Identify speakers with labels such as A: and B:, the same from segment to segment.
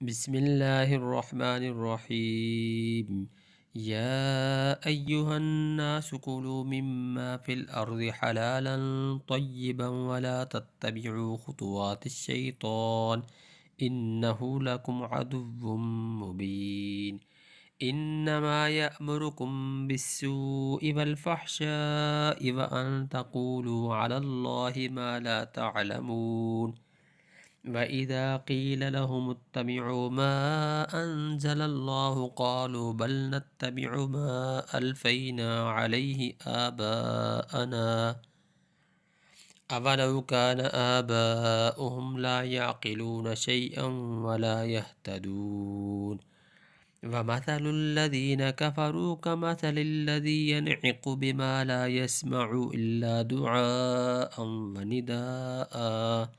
A: बिस्मिल्लाहिर्रहमानिर्रहीम। या अय्युहन्नास कुलू मिम्मा फिल अर्ज़ि हलालन तय्यिबन वला तत्तबिउ खुतुवातिश्शैतान इन्नहु लकुम अदुव्वुम मुबीन। इन्नमा यअमुरुकुम बिस्सूइ वल फ़हशाइ व अन तक़ूलू अलल्लाहि मा ला तअलमून। वइज़ा क़ील लहुम इत्तबिउ मा अंज़लल्लाहु क़ालू बल नत्तबिउ मा अल्फ़ैना अलैहि आबाअना अवलौ कान आबाउहुम ला यअक़िलून शैअन वला यहतदून। वमथलु الذين كفروا كमثل الذي ينعق بما لا يسمع إلا دعاء ونداء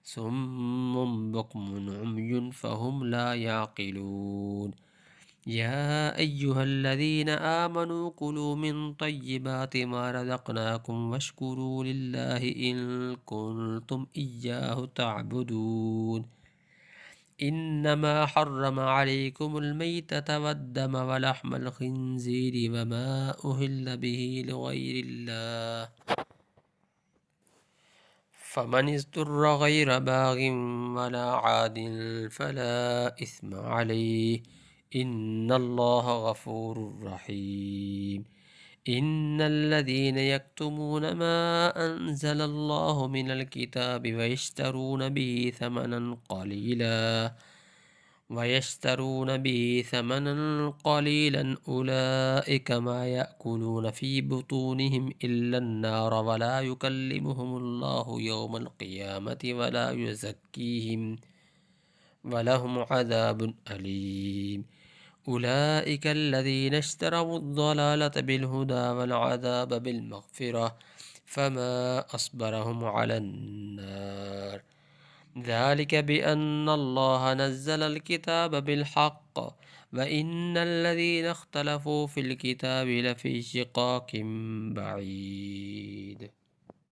A: صم بكم عمي فهم لا يعقلون. يا أيها الذين آمنوا كلوا من طيبات ما رزقناكم واشكروا لله إن كنتم إياه تعبدون. إنما حرم عليكم الميتة والدم ولحم الخنزير وما أهل به لغير الله فمن اضطر غير باغ ولا عاد فلا إثم عليه إن الله غفور رحيم. إن الذين يكتمون ما أنزل الله من الكتاب ويشترون به ثمنا قليلا أولئك ما يأكلون في بطونهم إلا النار ولا يكلمهم الله يوم القيامة ولا يزكيهم ولهم عذاب أليم. أولئك الذين اشتروا الضلالة بالهدى والعذاب بالمغفرة فما أصبرهم على النار. ذلك بأن الله نزل الكتاب بالحق وإن الذين اختلفوا في الكتاب لفي شقاق بعيد.